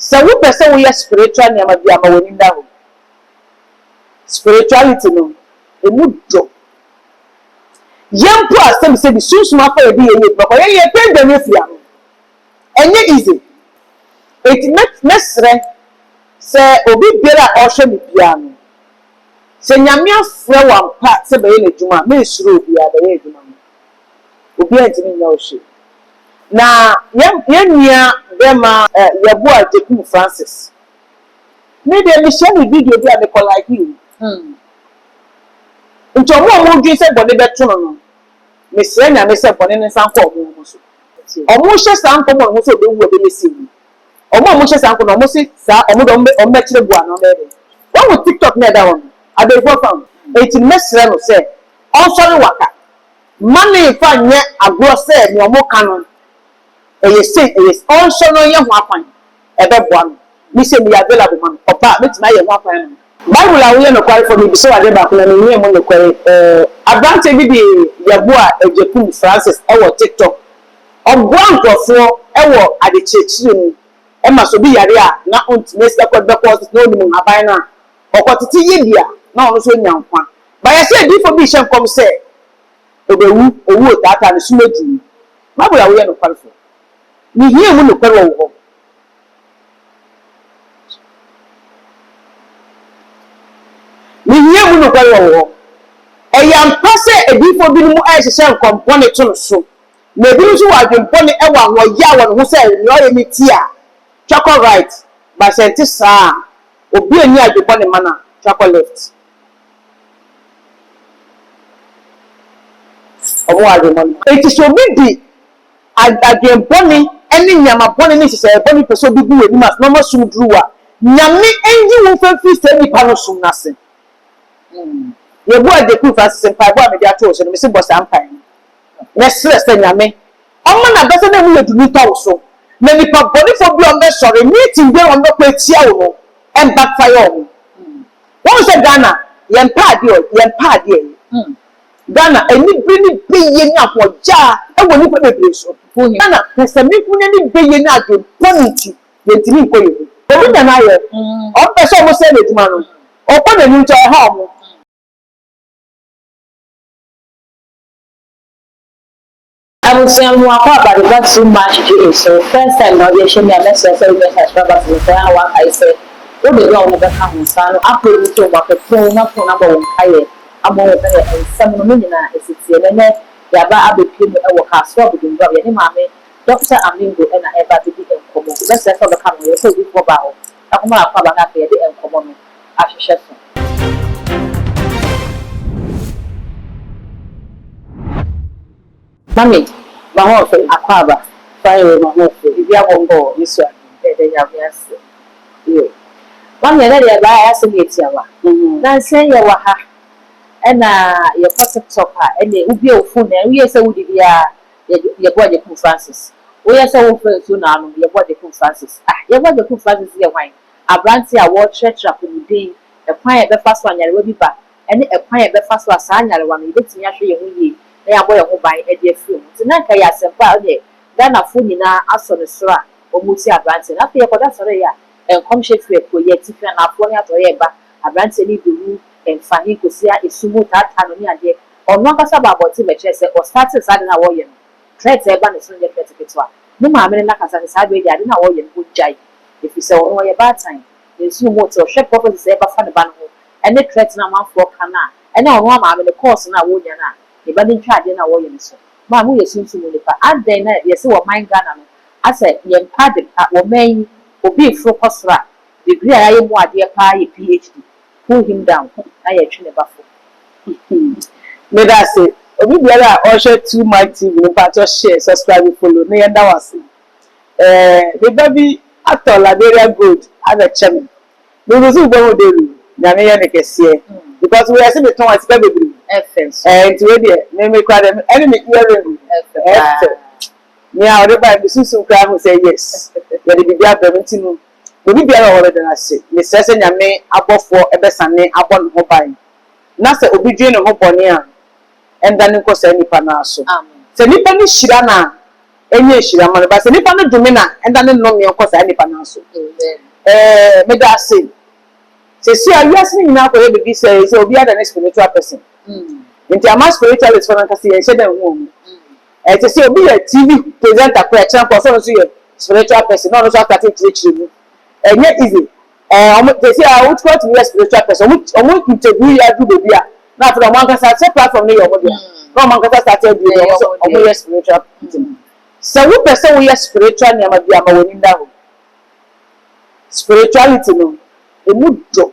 So we person we are spiritual nyama bi ama woni nda ho. Spirituality no e mu do. Yempo asem se bi susuma fa e bi ye bako ye pende me fia. Enye easy. It mesre se obi biara ohwe me bia no. Se nyame afre wan pa se be ye adwuma me suro obi a be ye adwuma. Obi antimi nya ohwe. Na yemia dema Yeboah Agyekum'S Francis. Me dey me share the video bi a me call like you. Nti omo dwi se bone beto no. Me sere nya me se bone ne sanko omo so. Omo hye sanko mo no so be wu be lesi. Omo hye sanko no omo si sa omo do omo kire bua no be. When we TikTok na da won. Abefo fam. Eti mesere no se on sorry waka. Money fa nye agro se ni omo kanon. Yes, on so no ye ho akwan ebe boa no mi se mi available man opa metima ye ho akwan Bible a we no kware for me so ade ba kuna me mo no kware advance bi di Yeboah Agyekum'S Francis e wo TikTok ogwan gofo e wo ade chechire ni e ma so bi yare a na ontime se kwa be ko no ni mu aban na okotete ye bia na ono so nyankwa ba ye se di for bi hye kom se obewu owu tata ne sumedu Bible a we no kware for ni hiye mu no kwere wo ni hiye mu no kwere wo eyam pase edifo bi mu ayehye nkompone to no so na ebi nso wa adwempone e wa ho ya wo no ho se no ye mi ti a chako right ba senti sa obi ani adwempone mana chako left omo adwempone eti so bi di adwempone eni nyama bone ni sese bone peso bi gu eni mas no mo sum druwa nyame enji wo fa fi se ni pa no sum nase Yeboah Agyekum'S Francis pa bo amedi ato so no me se bossa ampan na stress nyame omo na bese na mu yeduni to so na ni pa bone fo bi o me sore meeting dey on ko etia wo no and backfire wo won se Ghana yen pa ade Ghana eni bi ye ni apoja e wo ni pa bebre so Ghana pese mi kunya ni be ye ni ade poniti yentimi ko ye obi da na ye o pese mo se na eduma no o ko na ni to ha mo I would say I'm about the got too much to do. So first time now they show me a message saying that subscribers in the hour I say what the wrong with the camera so upload to what the phone number 1 higher I'm over there and some millionaire is it and then ya ba abepim e wo ka so obudum bra ye ni mame Dr. Amingo and I ever to be in common let's say for the camera so we for ba o akoma akwa ba ka ye de en common no ahwehwe so Mami, my husband, Aquaba, fire my husband, if you have one go, you swear, then you have yes. One year, I asked me, now say you were her, and your pocket top her, and they will be a phone, and we are so would be your body from Francis. We are so open soon now, your body from Francis. Your body from Francis, your wine. A branch here, what church up in the day, a pint the first one, you will be back, and a pint the first one, sign one, you get me actually you. Na ya boy ho ban e de film ti na ka ya sempa de Ghana fu nyina aso ne so a omuti abrante na pe koda sore ya enkom hye ko ye ti fa na afo ne ato ye ba abrante ni doru emfani kosia esumu tata no ni ade ono akasa ba aboti me kire se o start sa de na wo ye no threat e ba ne so ne threat ketwa ni ma me na kasa ne sa be de ade na wo ye no jai if you say ono ye bad time esumu to hye prophecy se ba fa ne ba no ene threat na manfo kana ene ono ma me ne course na wo nya na the body charge na wo ye so ma mu ye sunsun mu nipa adan na ye se wo man Ghana no ase ye mpa de wo man obi focus ra degree aye mu ade pa ye PhD pull him down na ye twi ne bafo me da say obi biara o share too much TV no pa to share subscribe follow na yenda wase the baby actor Liberia good as a chairman we go see go dey na me ye ne kese because we are seeing the tone as baby FS and we dey me cry them enemy hearing me a ore ba bisusu kra who say yes ye dey bibia bramenti no obi biara wo dey na say me say nyame abofo ebesane abon ho ban na say obi dwe ne ho bone a enda ne ko say nipa na so se nipa ni shira na enye shira man ba se nipa no dumi na enda ne no me nkosa nipa na so me da say se si awiase ni na ko ye be say obi ada na spiritual person nti ama spiritualist for nka se ye hye da hu te se obi ya TV presenter ko ya chan ko so ye spiritual person no so after chire mu enye easy te se a what be spiritual person omo interview ya do be bia na after omo nka sa platform ni yo mo dia no man nka started be omo ye spiritual person so we person we spiritual ni ama bia ma woni nda ho spirituality no emu do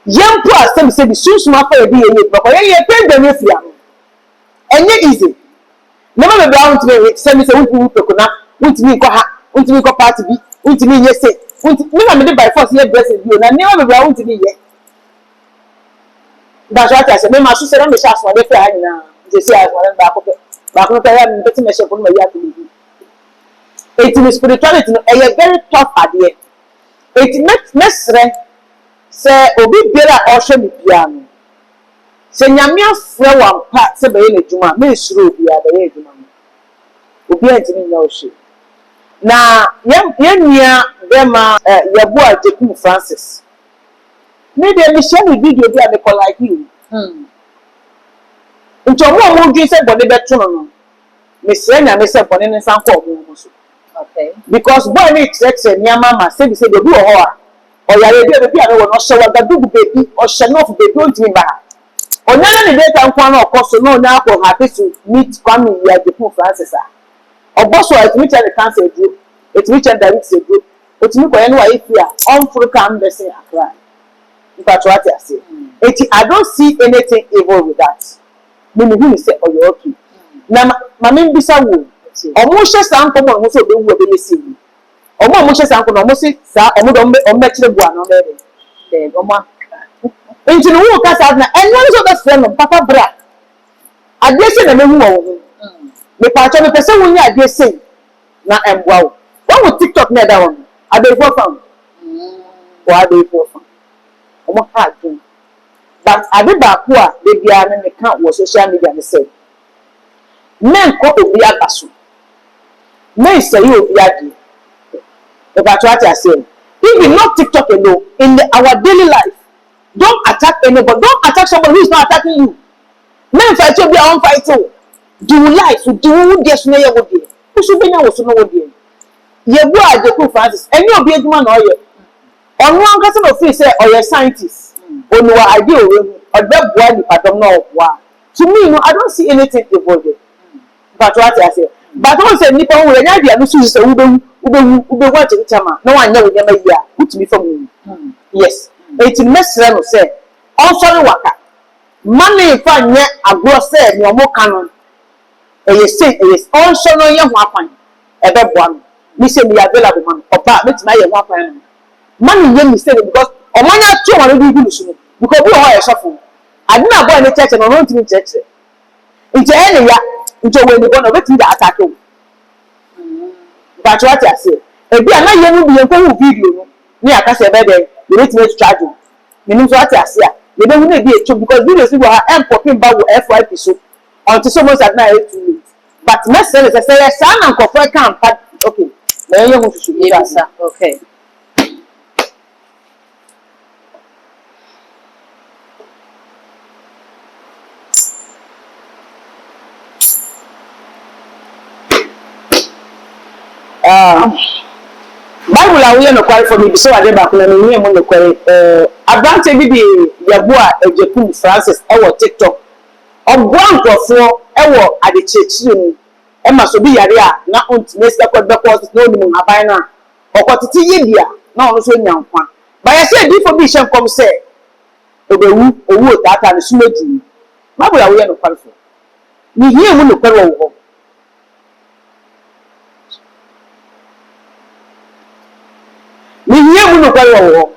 yampo asem se bi sunsun afa e bi ye ba ko ye pende ne fia enye easy no ma be brown to me se mi se wutu pekona wuntimi ko ha wuntimi ko party bi wuntimi ye se wuntimi na me dey by force ye blessing bi na ne ma be brown wuntimi ye da so ata se me ma so se na me sha so de fe ha nyina je se a wala ba ko ya me beti me she ko no ya to bi it is spirituality no a very tough idea it makes se obi biara ohwe me bia no se nyame afre wan pa se be ye adwuma me suru obi a be ye adwuma obi antimi nya ohwe na ye nua be ma Yeboah Agyekum'S Francis me de me share me video bi a me call like you nto mo dwi se bode beto no me se nya me se bode ne san ko mo so okay because boy me check nyama ma se bi se do bi ho a o yare bi a no wo no hye wa gadugu baby o hye no of baby ontimi ba onyana ne data nkwa na okoso no nya akọ happy to meet kwame Agyekum'S Francis a oboso etimi che the cancer do etimi che the Reats do otimi ko ye no wa ifia on furu kan blessing akra mpacho ati ase eti I don't see anything evil with that me hu say oyo okay na mama mbisa wo omo hye sanko mo ho so be wu be lesi omo hye sanko no mo si sa omo do omo kire bua no be omo nti no wo ka sa na enyo so be friend no papa bra ade se na me hu wo me pacho me pese wo nya ade se na embwa wo wo TikTok na da won ade fo fam wo ade fo fam omo ha dun but ade ba ko a de bia ne ka wo social media ne say men ko obi agaso men say obi ade e ba to ati ase even not TikTok alone in our daily life don't attack anybody don't attack somebody who is not attacking you men fight obi a on fight you do life do this na ye wo de so be nya wo so no wo de Yeboah Agyekum'S Francis enye obi adwuma na oye onu ankasa no feel say oye scientist onu wa idea owe odebua ni padom na obua to me no I don't see anything evil there but what I say but don't say nipa wo nya dia no so say ube wa chama na wa nya wo nya ma yi a utimi fam yes it mesra no say on sorry waka money fa nya agro say ni omo kan eye say eye on so no ye ho akwan ebeboa no me say me available man oba metima ye ho akwan no money ye mistake because omanya tu wa no bi so no because bi ho ye sofo adina boy ne church no no ntimi church nje ene ya nje we ni bono betimi da attack o but what I say e bi ana ye no bi ye ko hu video no ni aka se be de you need to charge o me ni so what I say ye be hu na bi e cho because videos we ha em copy ba wo FYP so until so much at night too late but message say say na nkofo kan okay me ye hu so bi asa okay Bible awo ye no kware for me so ade ba kuna me hu mo no kware abrante bi di Yeboah Agyekum'S Francis e wo TikTok ogwan kofo e wo ade chechire ni e ma so bi yare a na ontime sekwa be ko no ni mu haban na okotete ye bia na ono so nyankwa ba ye se di for bi hye kom se obewu owu tata ne sumeju Bible awo ye no kware for ni hie mu no kware wo ni hie mu no kware wo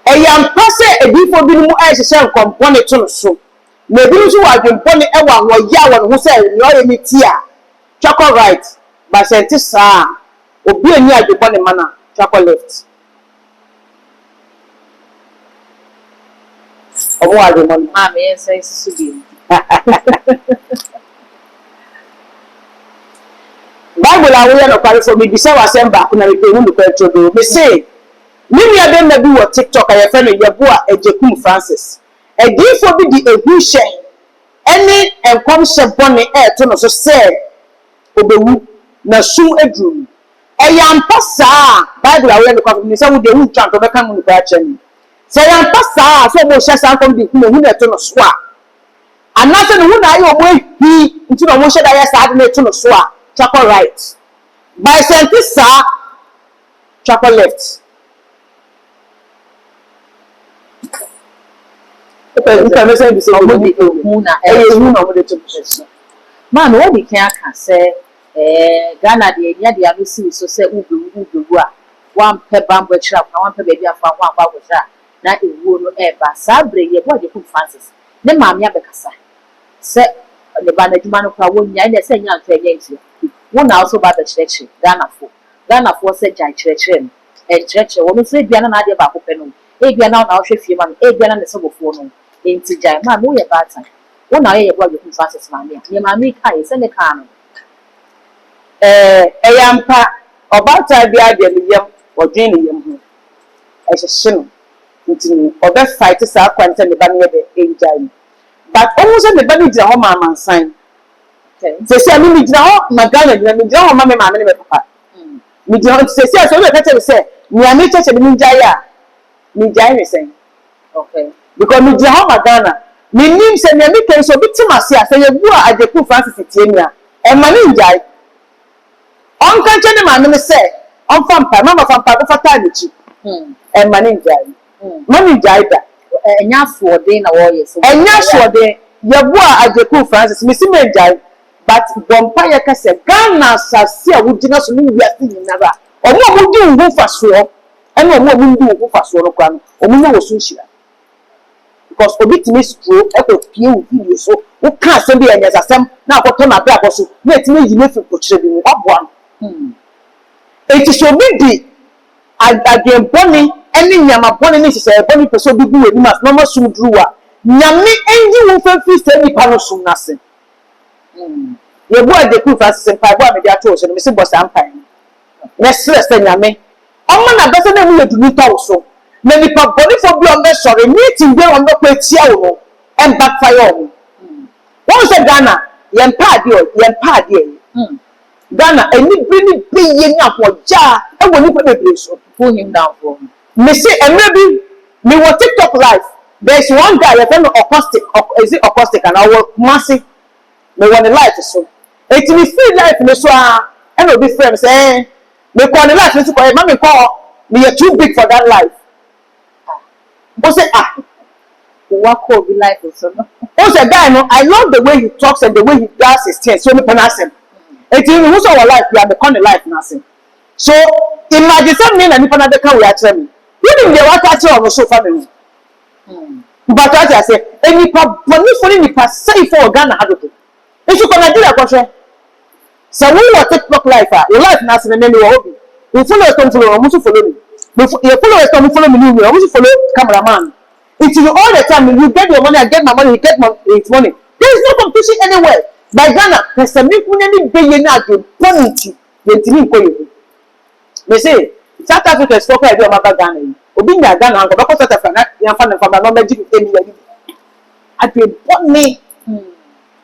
eyampa se edifo bi mu a hye nkompo ne to no so na ebi nso wa adwempo ne ewa ho ya wo no se no ye ni ti a chako right ba senti sa obi ani adwempo ne mana chako left omo adwempo ma me say susu bi Bible away no kware for me bi say wasem ba ko na me pe hu ko etrodo me say me nua dem na bi wo TikTok aye fe no Yeboah Agyekum'S Francis edifo bi di ehu hye ene enkom hye bone e to no so say obewu na sum edrum eyampa saa Bible away no kware me say wo de hu twan to be kan mu kwa chani say yampa saa so mo hye san kom di hu na to no so a anase no hu na aye o mo hi nti no mo hye da ya saa de na to no so a chapel right by scientist sir chapel left information be say mo di hu na mo de to ma no we can say Ghana de nya de amisi so say ubewu a wan pe bambo chira na wan pe baby afa wan kwa kwosha na ewu no eba sabre Yeboah Agyekum'S Francis ne maami abekasa say ne ba na djuma no kwa wonya ne say nya nto enye nti won na also ba the church Ghana for say jai church no church won say bia na ade ba ko pe no bia na na hwe fie ma no bia na ne sebofo no enti jai ma mo ye bata won na ye Yeboah Agyekum'S Francis maami ne maami kai say ne ka no eyampa obata bia de ne yam odwen ne yam ho ehye no nti obe fight sa kwanta ne ba ne de enjai but almost ne ba ne gira ho mamansan se se mi gira ho magana gira mi gira ho mama me me papa mi gira se se so we ka tell say mi ami cheche mi njai a mi jai me sen okay because mi gira ho magana mi nim se mi ami ken so bitima se a se Yeboah Agyekum'S Francis tie mi a e ma ni njai on kan chene ma me se on fampa mama fampa ko fata ni chi e ma ni njai ma ni njai da enya afode na wo ye so enya afode Yeboah Agyekum'S Francis mi si me njai but bompa ya kase Ghana sase a wugina so ni wiase nyinara omo di ngu faso ene omo di ngu faso no kwa no omo nya wo so nhira because obi timi scroll e ko pie wo video so wo ka se bi enya sasem na akoto na bra so na etimi yi me fi ko kire bi waboa eti so bi di again boni ene nyama boni ni se boni peso bi gu eni mas no mo sum druwa nyame enyi wo fa fi se ni pa no sum na se Yeboah Agyekum'S Francis mpa bo amedi ato so no me se bossa ampan na stress nyame omo na bese na mu yedumi to so na nipa boni fo bi o me sori meeting dey on me ko etia wo no and backfire wo won se Ghana yempa ade Ghana eni bi ye nya ko ja e wo nipa bebre so pull him down for me say maybe me wo TikTok live there's one guy you know acoustic is it acoustic and I will massive me want life so it me free life me so and no be friends me call the life so ko ma me call me you too big for that life o say what could be life so no o say guy no I love the way he talks and the way he does his things so me pronounce him it you who so our life we are the kind of life nothing so imagine some men and nipa na de kan we actually me you dey what actually on so family but what I say any pa boni for ni pa say for Ghana hado to if you come Nigeria ko hwe so we will TikTok life your life na se me wo obi we follow us follow we follow me you follow us follow me we follow cameraman it is all the time you get your money I get my money you get my money there is no competition anywhere by Ghana there's a me kunya ni beye na age poniti yentimi ko yebu me say South Africa is focus on my Ghana obi nya Ghana anko be ko South Africa na yan fa na fa no magic 10 million ade boni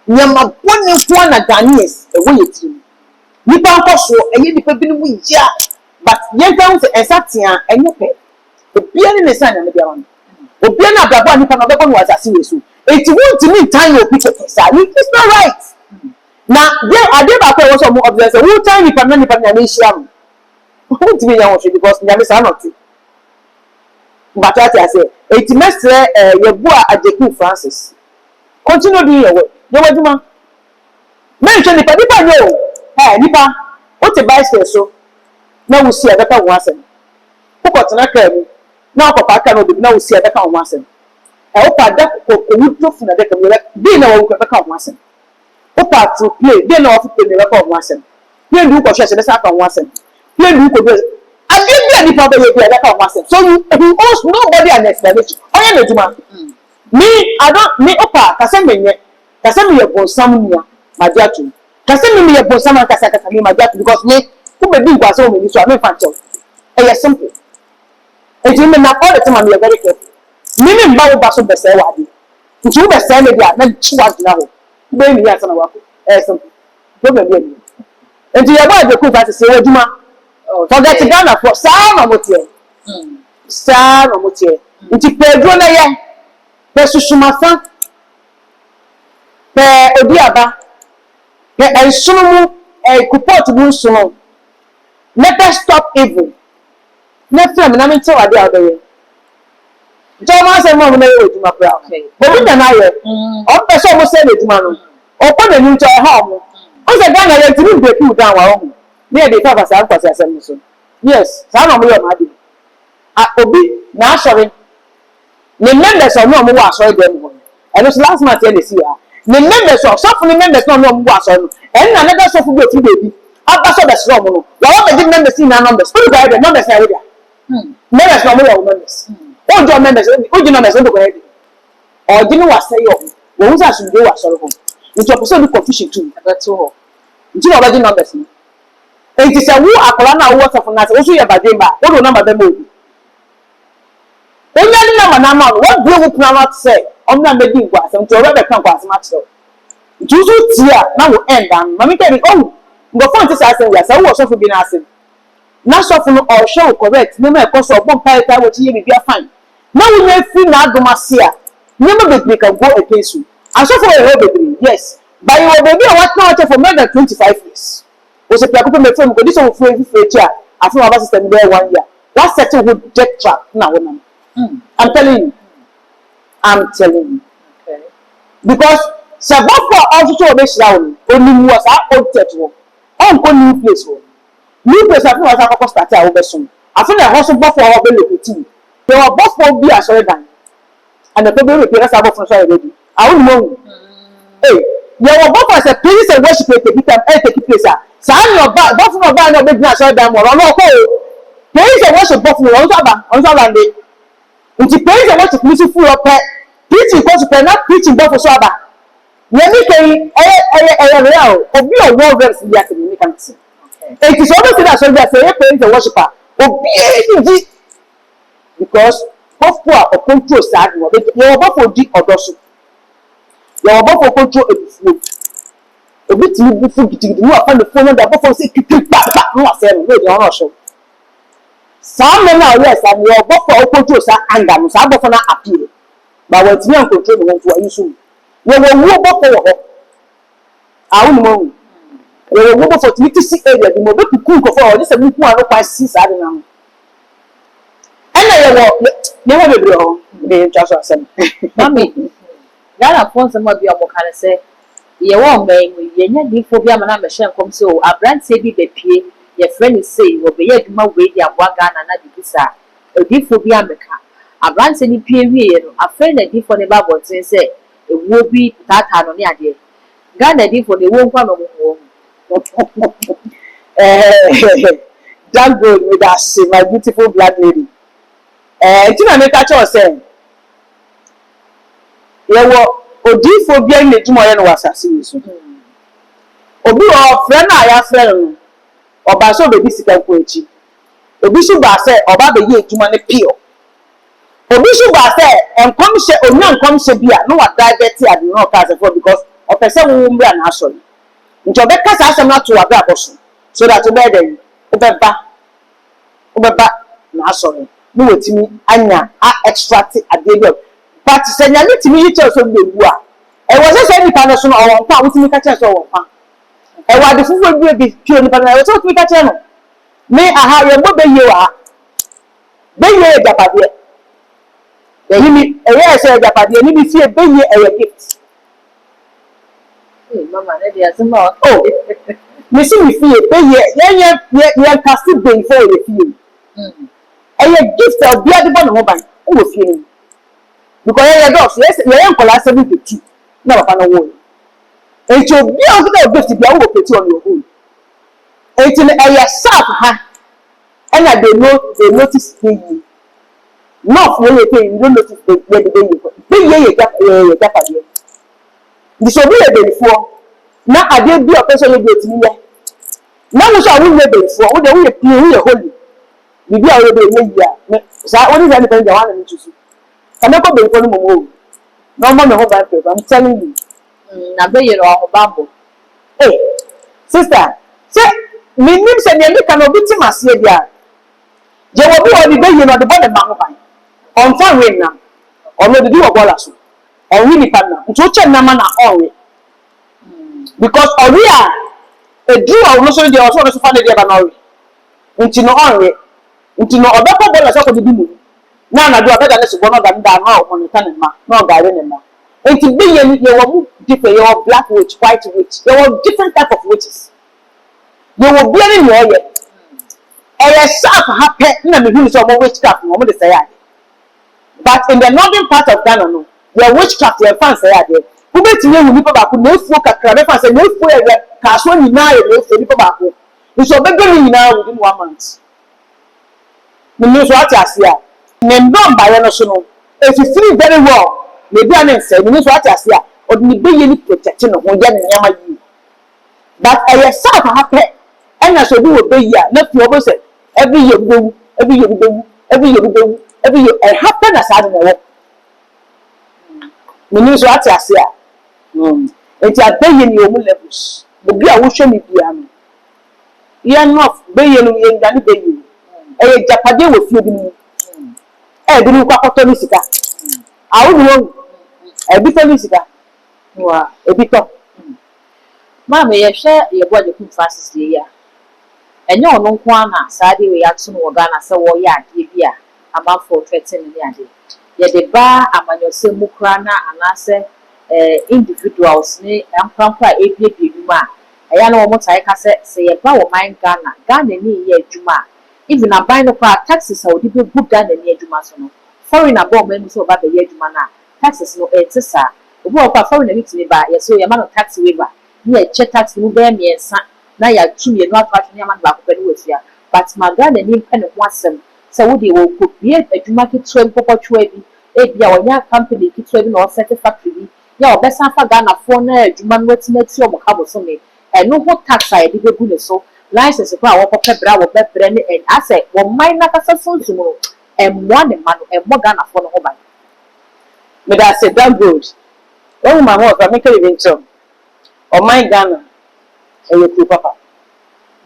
nyama boni fo na Ghanaians e wo yetiri nipa nko so eye nipa bi no mu ya but yen kan se esatia enye pe obi ani ne san na me bia wan obi na ababo nipa no be ko no asase we so it won't mean time your picture sa it's not right na there ade ba ko wo so mo observe say wo time nipa na nya me hia mo won't mean yan wo because nya me sa not but what I say it mestre Yeboah Agyekum'S Francis continue doing your work you waduma mention nipa no nipa o te bicycle so na wo si adaka wo asem ko ko tena ka mi na ko pa ka no bi na wo si adaka wo asem o pa da ko wuto fu na adaka mi bi na wo ko adaka wo asem o pa to play bi na wo play na adaka wo asem play du ko hwese na sa ka wo asem play du ko do again nipa ba ye bi adaka wo asem so you owes nobody an explanation oya na duma me I don't me opa ka se menye ka se me ye bonsam nia ma dia tu Kase me ye sama kasa me my dad because me who be big was so me so me fan tell. E simple. And you me na all the time I'm very careful. Me mba wo ba so be say wade. Nti wo be say me dia na chi wa gina ho. Be me ya sana wa ko. Simple. Problem be. And you Yeboah Agyekum'S say adwuma. Forget Ghana for sa na motie. Sa na motie. Nti pedro na ye. Pe susumasa. Pe odiaba. Pe ensunumu kupot bu sunu. Let us stop evil. Next time na me tell wade awde. Joma say mo na ye adwuma pra. But we na ye. O pe so mo say adwuma no. O ko na ni ncho ha mo. O say Ghana ye tiri break you down wa ho. Me dey fa sa kwase asem so. Yes, sa na mo ye ma dey. Obi na asori. Ne members of no mo wa asori dem ho. And it's last month you see ah. Ne members of some members no mo wa asori no. And na never so fu go ti baby. Aba so be strong no. Wa be give members in numbers. Who go the numbers na we there. Members no mo ya members. O jo members, o ji numbers o go head. O ji no wa say yo. Wo hu sa sunde wa asori ho. Nti o person be confusion too. Abeto ho. Nti na ba di numbers no. Enti se wo akola na wo sofo na se wo so ye badwe ba. Wo do number be mo obi. Onya ni number na ma what do you plan not say? Omna me di kwa asem to we be kan kwa asem achiro. Nti so tia na wo end am. Mami tell me oh, ngo phone ti say asem ya se wo sofo bi na asem. Na sofo no all show correct. Me me ko so bon pai wo ti ye bi fine. Na wo na fi na adomase a. Me me be can go against you. Asofo we be yes. But you will be what now for more than 25 years. Was a people me from go this one for future. I feel about system there 1 year. That settle with jet trap now woman. I'm telling you. Okay. Because sabot for also to be down only was our old church one. On new place one. New place I feel as I start our person. I feel like also for our belly team. They were both for be as well. And the people repair us about from already. I won't know. Hey. Your both as a place and worship take place. So your both of our no business so down or no ko. Place and worship both on Sunday. Until place and worship music full of preaching because you not preaching both for Saba. Let me say real obi o world verse be at me can see. It is always that so that say place and worshiper. Obi because both poor or control sad no. Your both for di odoso. Your both control a flow. A bit you before getting the more the phone that before say no say no dey on show. Some men now yes and your both control sa anger no sa both na appeal. But what you control the one to issue. You will both for I won't know. You will both for to see area the more to cook for this a book one no quite see sad now. And you have a bro dey just asem. Mami Ghana phone some of your can say, ye won't make ye need for be a man machine come so a brand say be pay, your friend is say, will be yet my way ya wagan and not visa. A deep for be a mecha. A brand say period, a friend that deep for the Bible say, it will be that on the idea. Ghana deep for the won't come home. That good with us, my beautiful black lady. Tina make a choice saying. Yewo odifo bia na edwuma ye no wasase so obi o frɛ na ya frɛ no oba so be bi sika ko echi obi so ba sɛ oba be ye edwuma ne pio obi so ba sɛ enkom hye onya enkom hye bia no wa divert ade no ka se for because o pese wo mbra na aso nti obeka sa asem na to wa bra boso so that o be den obeba na aso no wetimi anya a extract ade bi but say na letimi yi che so be wu a e wo se ni pa no so no won pa wutimi ka che so won pa e wa de fufu bi pio ni pa na so wutimi ka che no me aha ye mo be ye wa be ye japade e yimi e ye se japade ni bi fie be ye e ye gift mama na dia zuma oh me see me fie be ye kasi be for ye fie e ye gift of bia de bo no ban o wo fie ni because you don't yes you ain't call 72 na papa no wo e cho bi o go gift bi o wo peti on your own e ti na e sharp ha and they notice you not when you pay you don't notice the you pay you get the so be before na ade bi o person ye bi otimi ye na mo so awun ye be fo wo de wo ye pin wo ye holy bibi a wo de ye ya sa woni za ni kan ja wana ni tusu kana ko be ko ni mo mo no mo me ho ba pe I'm telling you na be ye ro bambo eh sister say minim se ne mi kan obi ti masie dia je wo bi o di be ye no de bo de ma ho ban on fa we na ono de di wo bola so on wi ni pa na nto che na ma na on we because ori a edu a wo so de o so fa de ba na ori nti no on we nti no obekọ bola so ko di mu na na do abeda ne so no ga nda na o ne ta ne ma na o ga re ne ma nti be ye ni ye wo mu different ye wo black witch white witch ye wo different type of witches ye wo bia ni no ye e sharp happen na me hu so mo witchcraft mo de say ade but in the northern part of Ghana no your witchcraft your fans say ade wo be tinye hu nipa ba ko no fuo kakra be fans say no fuo e ka so ni na ye no fuo nipa ba ko so be gbe ni na within 1 month me so ati asia me number ye no so no if you feel very well me bia na say me so ati asia o de be ye ni protect no ho ye ne nyama yi but e self happen ena so bi wo be yi a na fi obo say every year go every year go every year go every year it happen as I don't know me so ati asia enti abe ye ni o mu levels the bia wo hwe me bia no ye no be ye no ye ngani be ye e japade wo fie bi ni e bi ni kwa koto ni sika awu ni won e bi to ni sika wa e bi to ma me ye hwe Yeboah Agyekum'S ye ya enye ono nko ana saade we ya tun wo Ghana se wo ya ade bi a amanfo threaten ni ade ye de ba amanyose mukra na anase individuals ni ampampa ebie dwuma eya na wo motai ka se ye ba wo man Ghana ni ye dwuma even aban no kwa taxes a wo de be bu Ghana ni dwuma so no foreign abom manu so ba be ye dwuma na taxes no etisa obi o kwa foreign ni tini ba ye so ye ma no tax waiver ni e che tax mu be miensa na ya tu ye no atwa ni ama ba ko pe ni wofia but ma Ghana ni pe ne ho asem se wo de wo ko bie adwuma ki twa mpopotwa bi e bia wonya company ki twa bi na o set factory bi ya obesa fa Ghana fo na adwuma no wetimati o mo ka bo so me eno ho tax a ye de begu ne so license ko a wo ko pebra wo bebre ne and asset wo mai na kasa so nsumo emmo ne ma no emmo Ghana fo no ho ban me da say that good oh my mom make it even so o my Ghana e ye papa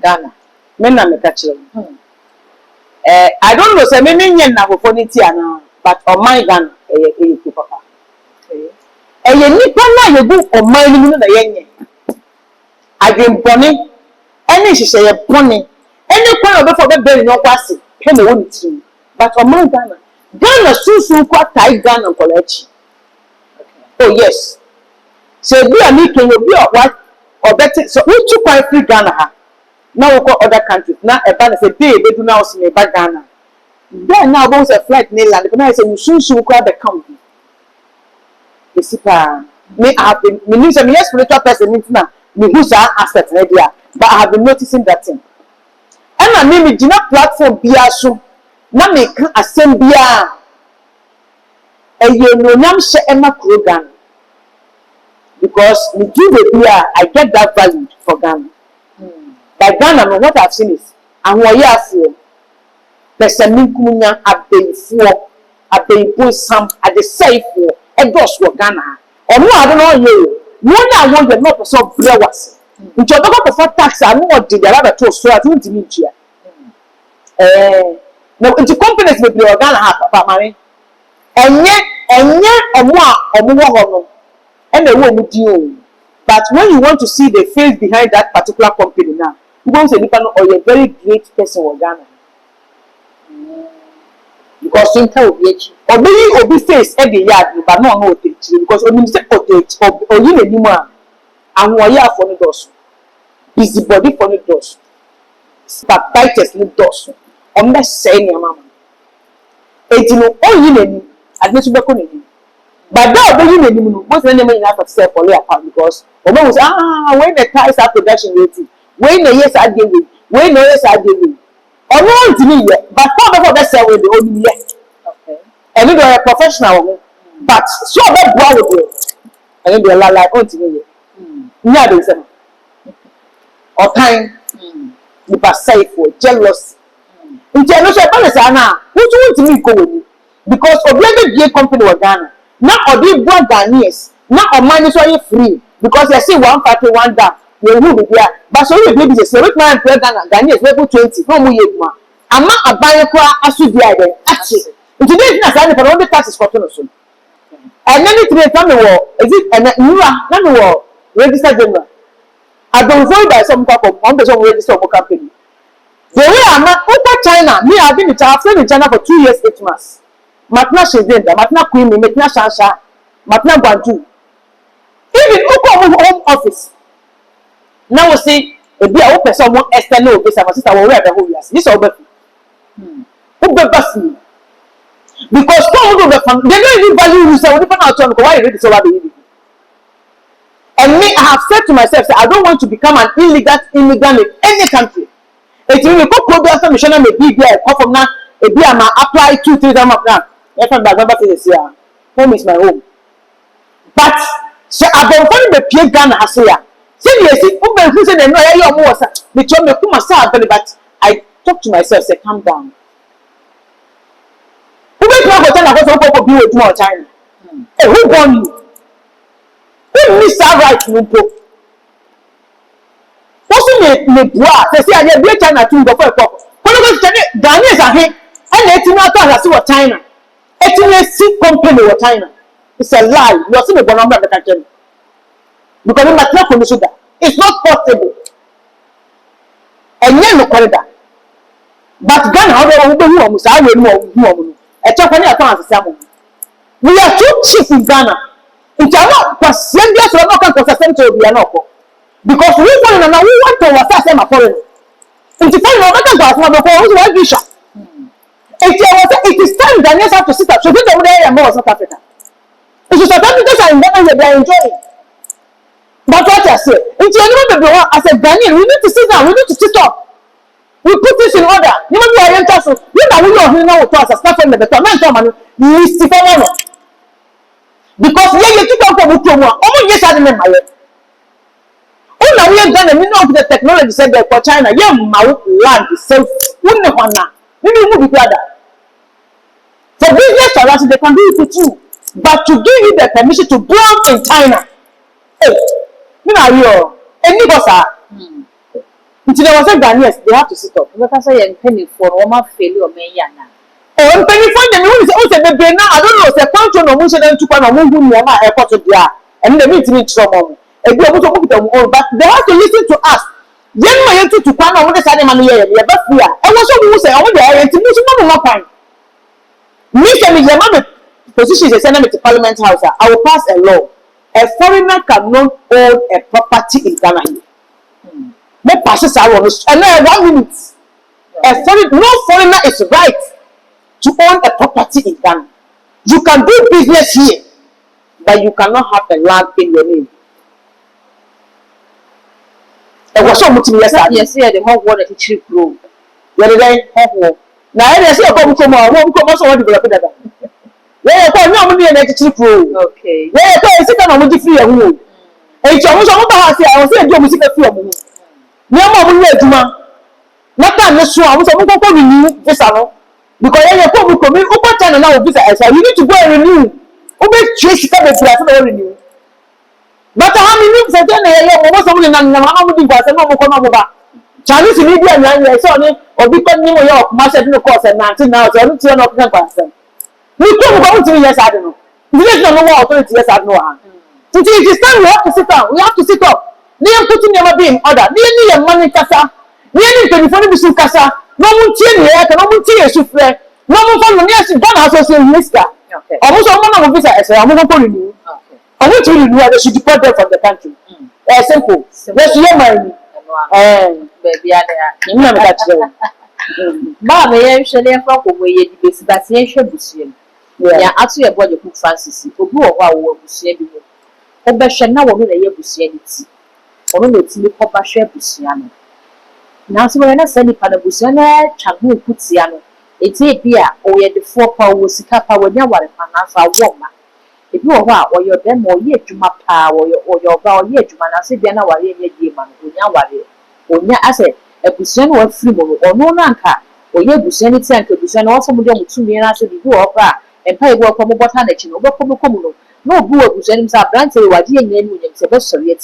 Ghana me na me ka kire I don't know say me nyen na fofo ni ti ana but o my Ghana e ye papa okay e ye nipa na ye gu o my ni na ye nyen adwenbone ene hihye ye bone ene kwa obefo be beri no kwase pe na woni ti but o my Ghana susu kwa tai Ghana kolechi oh yes so bi ami ken obi o what or better so we too quite free Ghana ha now we go other countries now e ba na say dey be do now so me ba Ghana then now both a flight in land because I say we susu kwa the country isipa me have been me need some spiritual person me na me who sa asset na dia but I have been noticing that thing and na me gina platform bia so na me ka asem bia eye no nyam hye ema kro Ghana because me do the bia I get that value for Ghana by Ghana no what I've seen is ahoye afo person minkunya abeyfo sam ade saifo edos wo Ghana onu ade no ye no na wo ye no person brewas nti obeko person tax anu odi dey rather to so ati ntimi ntua no nti companies be be Ghana ha papa mare enye omo a omo wo ho no and the wo di o but when you want to see the face behind that particular company now you won't say nipa no or a very great person in Ghana because in tell obi face e dey yard but no no otechi because onim say otechi oyi na nimu a ahoye afọ ni dos busybody for ni dos backbiters ni dos o me say ni mama ejino oyi na ni admesu be ko na ni but that oyi na ni mu no most of them na for sell for account because omo will say when the ties are production rating when the years are dey when no years are dey ono ntimi ye but for the sell we dey only ye okay and you are a professional but so be bua with you and you la ntimi ye nya de nsem otan nipa saifo jealous nti eno so balance ana wutu ntimi ko woni because obi be company wa Ghana na odi bua Ghanaians na oman so ye free because you see one party one down you who be there but so you be business so with man Ghanaians level 20 no mu yeduma ama aban ko asu dia de achi nti dey na say for all the taxes for no so and then it may come is it and na me wo register general I don't void by some couple on the register of company. The way I'm over China, me I've been in China for 2 years, 8 months. Matna Shizenda, Matna Queen, Matna Shansha, Matna Bantu. Even home office. Now we see if we are open someone external this our sister will wear the whole years. This over. Who best me? Because they don't even value you, so we don't know why you read this over the and me, I have said to myself, I don't want to become an illegal immigrant in any country. If you go progress and mission may be there, come from now, if I am apply 2-3 times of now, if I'm back to this year, home is my home. But so I don't find the Pierre Ghana has here. Seriously, who said they know you're more, they told me to myself, but I talk to myself, say, calm down. Who makes me go tell us to be with more China? Hey, who born you? Who miss that right to go? What's me bois? They say I get great China to go for a pop. When you go to Ghanaians are here, and it's not as see what China. It's a sick company with China. It's a lie. You are seeing a number of the country. Because you must not consider that. It's not possible. And then no corridor. But Ghana, how do you say we know? A Japanese account. We are too cheap in Ghana. In Ghana, because Indians are not going to send to be an offer. Because we want to was a foreigner. In the time of the visa. It is time Ghanaians have to sit up. So this over there more South Africa. It is South Africans are in Ghana they are enjoying. But what I say, in the as a Ghanaian, we need to sit down, we need to sit up. We put this in order. You know we are interested. You know we are here now to us as staff member. The man list for one. Because you took out from Utomo, only yes, I remember it. Oh, now we have done a minute of the technology said that for China, young land is self, wouldn't one now. Maybe we would be glad. For business for us, they can do it with you. But to give you the permission to build in China, hey, you know, you're any boss. Until there was a Ghanaians, they have to sit up. Because I am penny for Roma failure or Mayana. Oh, penny for them, who is also the brain now. I don't know, the country no motion and to come on who airport to the and the meeting in trouble. And they want to put them all, but they have to listen to us. Then my entry to Kwana on the side of Mania, but we are. And also, who say, oh, they are to listen to time. Mr. Mijama position is a senator to Parliament House. I will pass a law. A foreigner cannot own a property in Ghana. No passes are on and now 1 minute. No foreigner is right to own a property in Ghana. You can do business here, but you cannot have a land in your name. And what's so much yes, the whole world is cheap road. Whether they have now, I see a couple from our home, come also develop that. Yeah, no money and cheap road. Okay. Yeah, I sit down on the free and wood. And so I was saying, you must see a few. No more Juma. Not that I'm sure I was going to renew this salon because I have come over China now. Visa, you need to go and renew. Over Chase come and renew. But how many years ago, I was only not Chinese media and I saw it or become New York, Master no course and 19 now, so I don't turn up 10%. We come about 2 years, I don't know. We don't know what authority years I know. So it is time we have to sit down, we have to sit up. They are putting them in order. They need money casa. They need to be bisu casa. No one tea here, no one tea souffle. No one from the nearest Ghana association minister. Okay. Almost all one of visa as I'm going to renew. Okay. I want to renew they should deport them from the country. Simple. Let's hear my baby are there. Never catch them. Mamma, I shall have from where you be that's the ancient museum. Yeah, actually, a body who fancies who grew up our museum. Obesha na wo na ye busia ni ti ono na ti ko ba hwe busia no na so we na sani pa na busia na chagu kutia no eti bia o ye de fo pa wo sika pa wo nya ware pa na fa wo ma If you are or your them or yet to my power or your bow yet to man, I said, then I was ye man, when ya as a person or free or no nanka, or ye busy sent to busy also with 2 million as you go up and pay work from what hand over communo. No boy who sent himself granted what ye name with himself, so yet,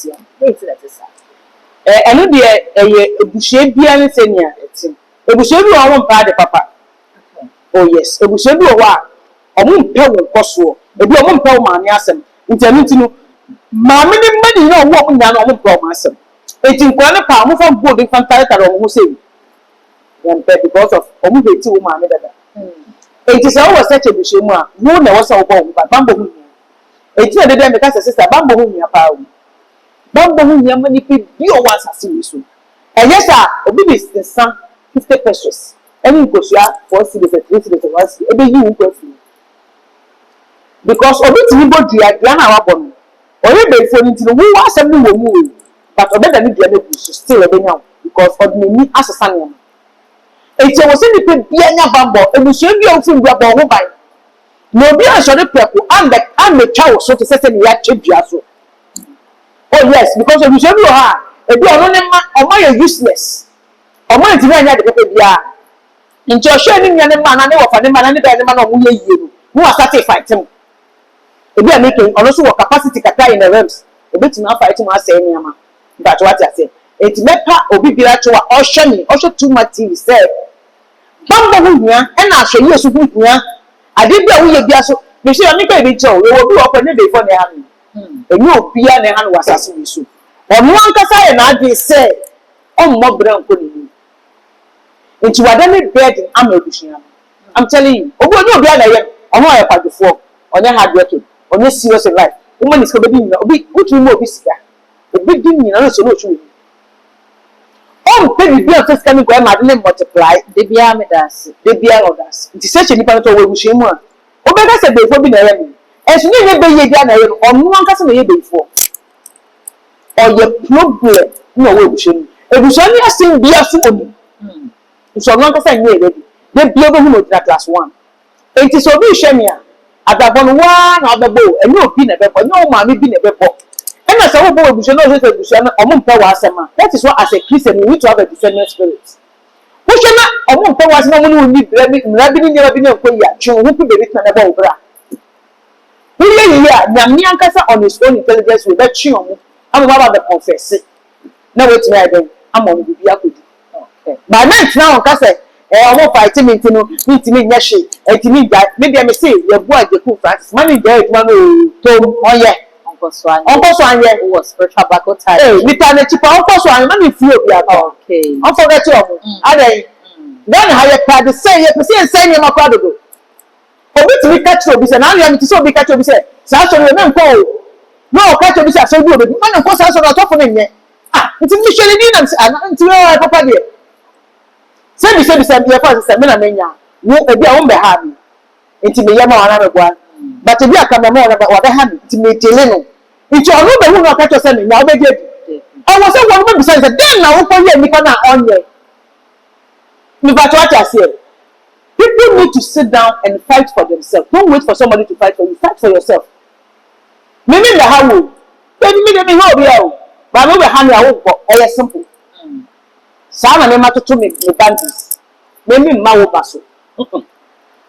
ɛno deɛ ɛyɛ ebusua bia ne sɛ nea ɛte ebusua bi wɔ hɔ mpaa de papa oh yes ebusua bi wɔ hɔ a ɔmo mpɛ wo nkɔsoɔ ebi ɔmo mpɛ wo maame asɛm nti ɛno nti no maame ne mma ne nyinaa ɔmo nyinaa na ɔmo mpɛ ɔmo asɛm eti nkɔla ne paa ɔmo fa bold nfa ntaretare ɔmo ho sɛ yɛn pɛ because of ɔmo hɛ ti wo maame dada eti sɛ ɔwɔ sɛ kyɛ ebusua mu a wo na ɛwɔ sɛ ɔbɔ ɔmo ba bambɔ ho nyia eti na dede meka sɛ sista bambɔ ho nyia paa o bambɔ ho nyia ma nipa bi ɔwɔ asase wei so ɛnyɛ sɛ obi bi nsa 50 pesos ɛne nkosua 4 cedis 3 cedis 1 cedis ebe yi wo nkɔ afiri because obi tumi bɔ dua na wabɔ no ɔyɛ bɛnfo no nti no wo asɛm no wɔ mu o but ɔbɛda ne dua no gu so still ɛbɛnya wo because ɔde n'ani asesa nneɛma eti ɛwɔ sɛ nipa bia nya bambɔ ebusua bi a wofin dua bɔ ɔho ban na obi asɔre prɛko ambɛtwa wo so te sɛ sɛ ne yɛakyɛ dua so oh yes because ebusua bi wɔ hɔ a ebi ɔno ne ma ɔmo yɛ useless ɔmo ntumi anya de pɛpɛ bia nti ɔhwɛ ne nua ne ma na ne wɔfa ne ma na ne bɛn ne ma na ɔmo yɛ yie no mo wa start fight mu ebi a making ɔno so wɔ capacity kakra in the realms ebetumi afight mu asɛ nneɛma mpatwa wate ase eti mɛpa obi biara kyew a ɔhwɛ too much tv sɛ bambɔ ho hia ɛna ahwɛ yie so ho hia ade bi a woyɛ bia so mehyɛ ya meka ebi kyɛw yɛwɔ bi wɔ kɔ ne before ne ha no enyi obia ne ha no wɔ asase wi so ɔno ankasa yɛ n'adwe sɛ ɔmmɔ brɛ nkɔ ne mu nti wada ne burden ama ebusua no I'm telling you obi onye obi a na yɛ ɔno ɔyɛ kwadwofoɔ ɔnyɛ hard working ɔnyɛ serious in life woman ni sika obi nyina obi wotumi mu obi sika obi di nyina no so no otwi ɔmpɛ bibi a sika ne kɔ ma de ne multiply de bia me das nti sɛ kyɛ nipa no tɔ wɔ ebusua mu a obɛka sɛ bɛyifo bi na ɛyɛ no ɛso ne yɛ bɛyɛ bi a na ɛyɛ no ɔno ankasa na ɛyɛ bɛyifoɔ ɔyɛ problem na ɔwɔ ebusua mu ebusua ne asɛm bia so omi nso ɔno ankasa nyɛ ɛyɛ bi de bia bɛhu na ogyina class 1 enti sɛ obi hwɛ me a adabɔ no waa na ɔbɛbɔ ɛnyɛ obi na ɛbɛbɔ ɛnyɛ ɔmaame bi na ɛbɛbɔ ɛna sɛ wobɔ ebusua na ɔhwɛ sɛ ebusua no ɔmo mpɛ wɔ asɛm a that is why as a Christian you need to have a discerning spirit wohwɛ na ɔmo mpɛ wɔ asɛm a ɔmo ne wɔn ni mmira bi ne nneɛma bi na nkɔ yi a twe wo ho pi beebi tena ɛbɔ wo bra woyɛ yie a nyame ankasa on his own intelligence will bɛtwe ɔmo ama ɔmo aba bɛ confess na wɔatumi ayɛ dɛn ama ɔmo bibi akɔdi ba na ntena wɔn kasa ɔmo fight me nti no ntumi nyɛ hwe ntumi gya maybe I may say Yeboah Agyekum'S Francis mani gya edwuma no tom ɔyɛ ɔnkɔ so anyɛ wɔ spiritual battle time nipa na chipa ɔnkɔ so anyɛ mani fi obi atɔ ɔnfɔ bɛ ti ɔmo adan then ha yɛ pa de sɛ yɛ pese nsɛn nneɛma kɔ adodo obi tumi ka kyerɛ obi sɛ na ayɛ mi ti sɛ obi ka kyerɛ obi sɛ saa sɔrɔ yɛ mɛ nkɔ o na ɔka kyerɛ obi sɛ asɔrɔ bi obi mani nkɔ saa sɔrɔ atɔfo ne nyɛ nti mi hwɛ ne di nam sɛ nti wɔn papa deɛ sɛbi yɛ fɔ sɛ me na menya wo ebi a wo mbɛ ha mi nti me yɛ ma wana me boa but ebi aka me ma wana wa bɛ ha mi nti me tele no nti ɔno bɛ hu na ɔka kyerɛ sɛ menya wo bɛ gye bi ɛwɔ sɛ wɔn bɛ bisa sɛ den na wo kɔ yɛ nipa na ɔnyɛ nipa to ata aseɛ people need to sit down and fight for themselves don't wait for somebody to fight for you fight for yourself me mbɛ ha wo ebi mi de mi ha obi a o ba me bɛ ha ni a wo nkɔ ɛyɛ simple saa na mema toto me bandits me mma wo ba so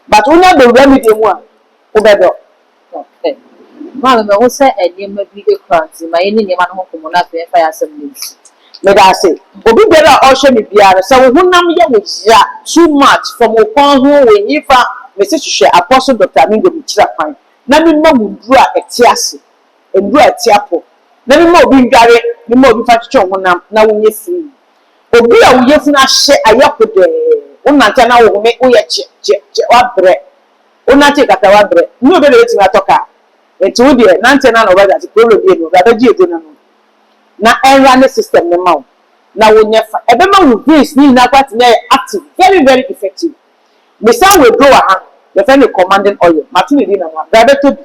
but unya be wura mi de mu a wo be do okay ma me wo se enema bi e kranti ma ye ni nema no hokomo na fe fa ya asem ni me da say obi be da o hwe me biara se wo honam ye wo hia too much from wo kon ho we yifa me se hwehwe apostle Dr. Mingo bi kira kwan na me ma mu nduru a eti ase nduru a eti apo na me ma obi ndware me ma obi fa twetwe honam na wo nye free obi a wo yefu na hye ayakode wonante na wo me wo ye che wa bre wonante kata wa bre ni obi de timi atoka enti wo de nante na no bada ti problem bi no bada ji edo na no na enra ne system ne ma wo na wo nyefa ebe ma wo grace ni na kwati na active very very effective me san we do ha the friend commanding oil matuni di na ma bada to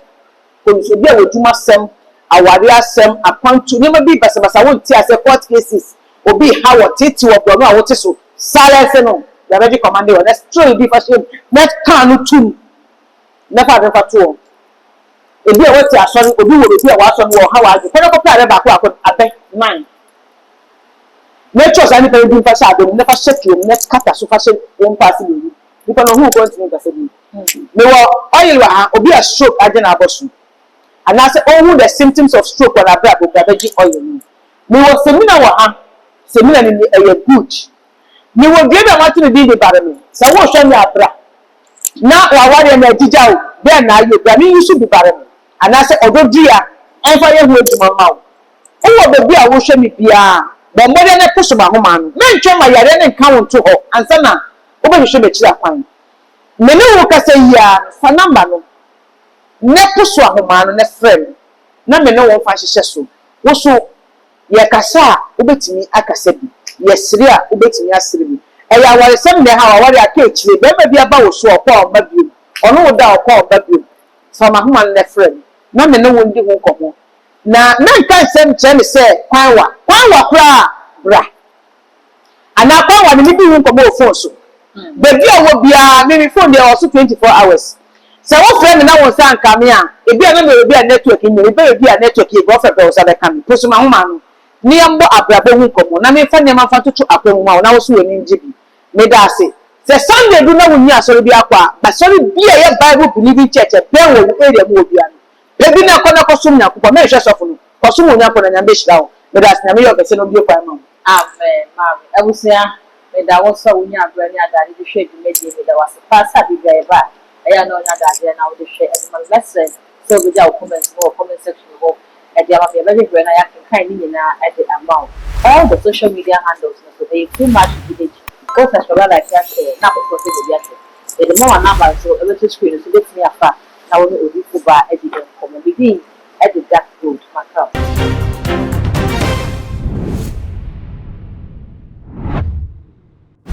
ko so bi a wo duma sem awari asem akwantu ni ma bi basabasa wo ti ase court cases obi ha wo titi wo bro no a wo ti so silence no the already commanded let's throw the fashion let can no too never to ebi a wɔte asɔre obi wɔ ebi a wɔasɔ no wɔ ha wɔadwe kɔnɔ kɔpɛ a baako akɔ abɛ man nature saa nipa bi mfa hyɛ adom nafa hyɛ tuom na kata so fa hyɛ wɔn paase baabi nipa no ɔho kɔntini nkasa bi mewɔ oil wɔ ha obi a stroke agye na abɔ so anaasɛ ɔhu the symptoms of stroke wɔ n'abere a bobra bɛgye oil no mewɔ semina wɔ ha semina no ɛyɛ good mewɔ dua bi a wɔato no din de bare me sɛ wɔrehwɛ me abra na wawari na agyigya wo bɛn na ayɛ bra me nso bi bare me anaasɛ ɔdɔ dua ɛmfa yɛ ho adwuma ma wo wowɔ baabi a wohwɛ me biara bɔmmɔde ne poso ma homa no mentwɛ ma yare ne nka wo nto hɔ ansa na wobɛhwehwɛ bɛkyiri akwan me ne wo kasa yi a fa namba no ne poso ahoma no ne frɛ no na me ne wo fa hyehyɛ so wo so yɛ kasa a wobɛtumi akasa bi yɛ sere a wobɛtumi asere bi ɛyɛ awaresɛm ne ha aware aka akyire bɛrima bi aba wo so ɔkɔ a ɔba biom ɔno wo da ɔkɔ a ɔba biom fa ma homa no ne frɛ no na me ne wo ndi ho nkɔmmɔ na nka nsɛm kyerɛ me sɛ kwanwa koraa bra anaa kwanwa ne bi ho nkɔmmɔ wɔ phone so baabi a wɔ biara me phone deɛ ɔso 24 hours sɛ wofrɛ me na wo nsa nka me a ebi a na me ebi a network nyɛ ebi a network yɛ bɔfɛ bɛ wo sa bɛka me poso ma homa no ne yɛmbɔ abrabɔ ho nkɔmmɔ na memfa nneɛma fa toto akwamu ma wo na wo so w'ani ngye bi meda ase sɛ Sunday do na wonni asɔre bi akɔ a basɔre bi a yɛ Bible believing church bɛn wɔ wo area mu wɔ bia no ebi na kɔ na kɔsom Nyankopɔn na ehwɛ sɔfo no kɔsom Onyankopɔn na Nyame hyira wo meda ase Nyame yɛ ɔkɛse no bi kwan ma wo amen mami abusua meda wo so wonya abra ne adade bi hwɛ dwumadi meda wase pasa bi bia yɛba ɛyɛ na onya adade na wo de hwɛ ɛdema message so bi ja wo comment no comment section ho ɛde ama me bɛhwɛ bra na yɛ kan ni nyina ɛde ama wo all the social media handles no so they too much village go subscribe like that na ko so be ya ɛde mo wa number so ɛbɛto screen so betumi afa na wo ne odi ko ba ɛde nkɔmmɔ bi ɛde that road maka